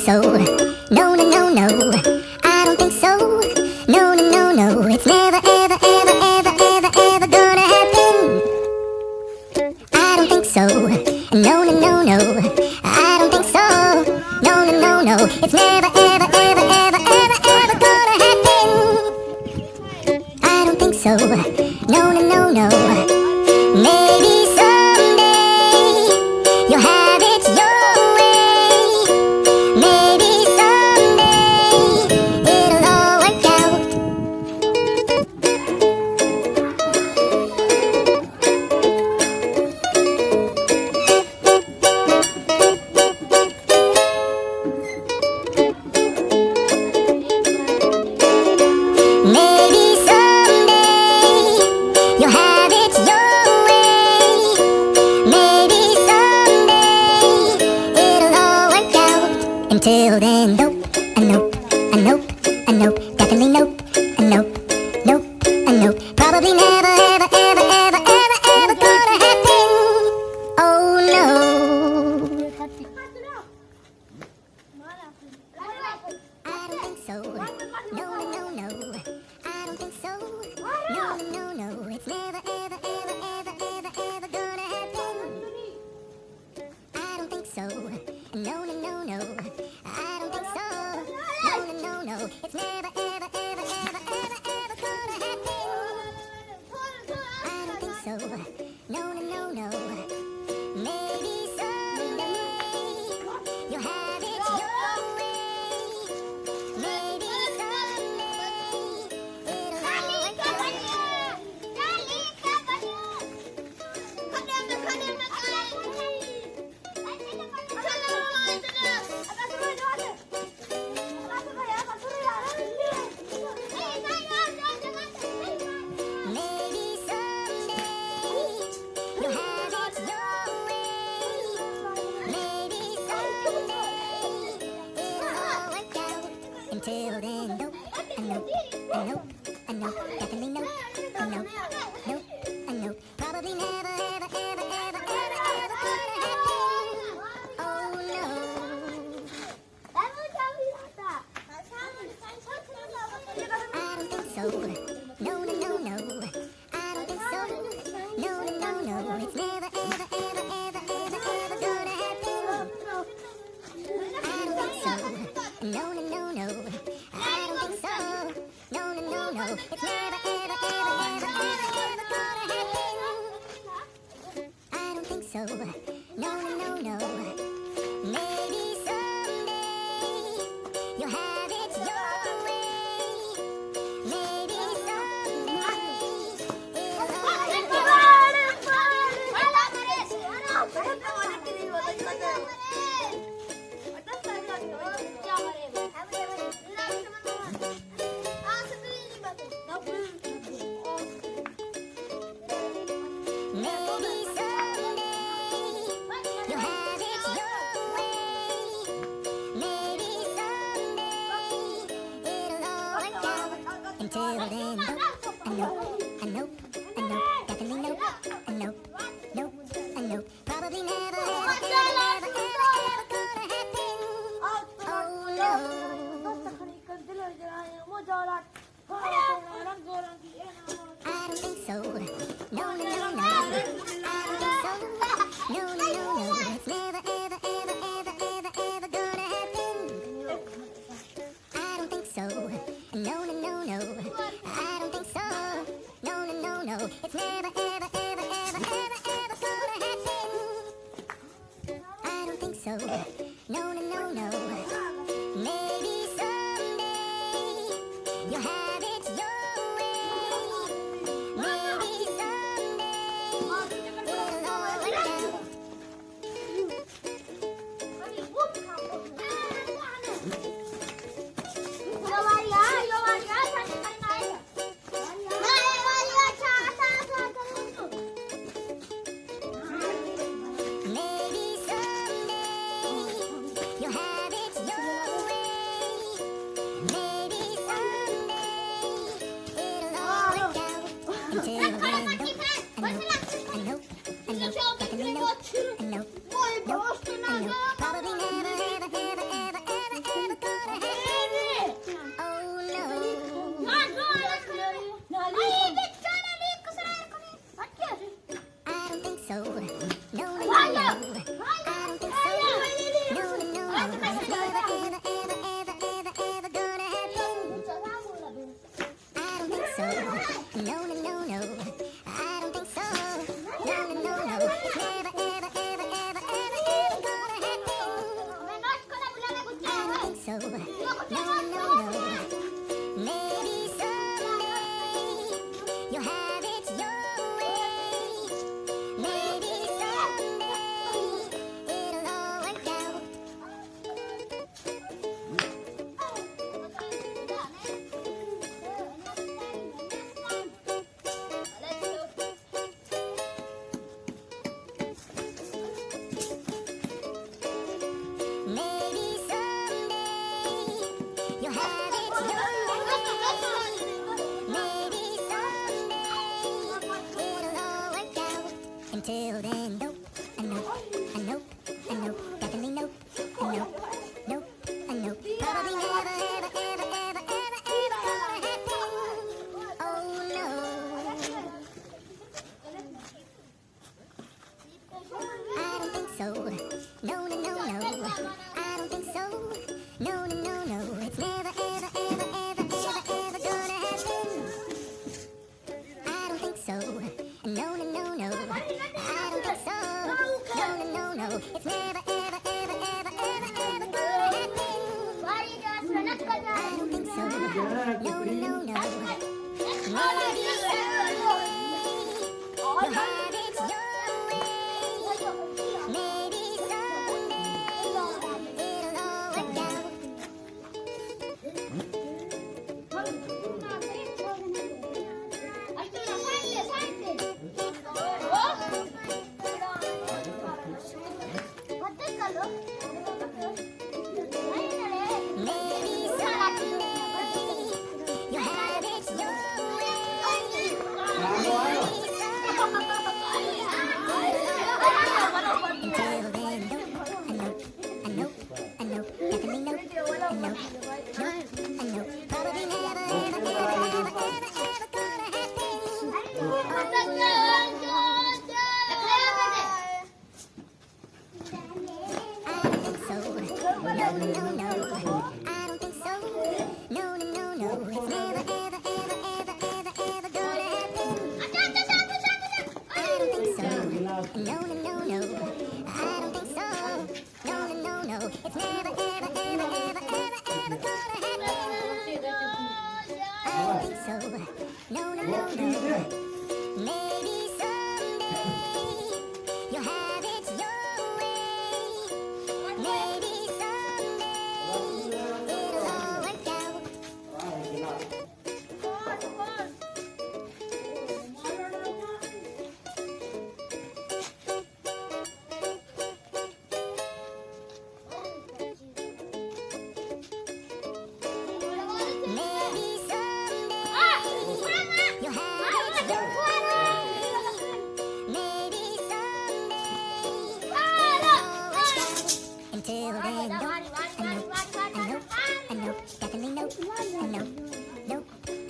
so. No, no, no, no. I don't think so. No, no, no, no. It's never, ever, ever, ever, ever, ever gonna happen. I don't think so. No, no, no, no. I don't think so. No, no, no, no. It's never, ever, ever, ever, ever, ever gonna happen. I don't think so. No, no, no, no. Maybe someday you'll have it your way. Maybe someday it'll all work out. Maybe someday you'll have it your way. Maybe someday it'll all work out. Until then, nope, a nope, a nope, a nope, definitely nope, a nope, nope, a nope. Probably never, ever, ever, ever, ever, ever gonna happen. Oh no. I don't think so. No, no, no, no. I don't think so. No, no, no, no. It's never, ever, ever, ever, ever, ever gonna happen. I don't think so. No, no, no, no. I don't think so. No, no, no, no. It's never, ever, ever, ever, ever, ever gonna happen. I don't think so. No, no, no, no. Maybe someday you'll have it your way. Maybe someday it'll all work out. Maybe someday you'll have it your way. Maybe someday it'll all work out. Until then, nope, a nope, a nope, a nope, definitely nope, a nope, nope, a nope. Probably never, ever, ever, ever, ever, ever gonna happen. Oh no. I don't think so. No, no, no, no. I don't think so. No, no, no, no. It's never, ever, ever, ever, ever, ever gonna happen. I don't think so. No, no, no, no. I don't think so. No, no, no, no. It's never, ever, ever, ever, ever, ever gonna happen. I don't think so. No, no, no, no. Maybe someday you'll have it your way. Maybe someday it'll all work out. Maybe someday you'll have it your way. Maybe someday it'll all work out. Until then, nope, a nope, a nope, a nope, definitely nope, a nope, nope, a nope. Probably never, ever, ever, ever, ever, ever gonna happen. Oh no. I don't think so. No, no, no, no. I don't think so. No, no, no, no. It's never, ever, ever, ever, ever, ever gonna happen. I don't think so. No, no, no, no. I don't think so. No, no, no, no. It's never, ever, ever, ever, ever, ever gonna happen. I don't think so. No, no, no, no. Maybe someday you'll have it your way. Maybe someday it'll all work out. Maybe someday you'll have it your Until then, nope, and nope, and nope, and nope, definitely nope, and nope, nope, and nope. Probably never, ever, ever, ever, ever, ever gonna happen. Oh no. I don't think so. No, no, no, no. I don't think so. No, no, no, no. It's never, ever, ever, ever, ever, ever gonna happen. I don't think so. No, no, no, no. I don't think so. No, no, no, no. It's never, ever, ever, ever, ever, ever gonna happen. I don't think so. No, no, no, no. Maybe someday you'll have it your way. Maybe someday it'll all work out. Maybe someday you'll have it your way. Until then, nope, and nope, and nope, and nope, definitely nope, and nope, nope, and nope. Probably never, ever, ever, ever, ever, ever gonna happen. I don't think so. No, no, no, no. I don't think so. No, no, no, no. It's never, ever, ever, ever, ever, ever gonna happen. I don't think so. No, no, no, no. I don't think so. No, no, no, no. It's never, ever, ever, ever, ever, ever gonna happen. I don't think so. No, no, no, no. Maybe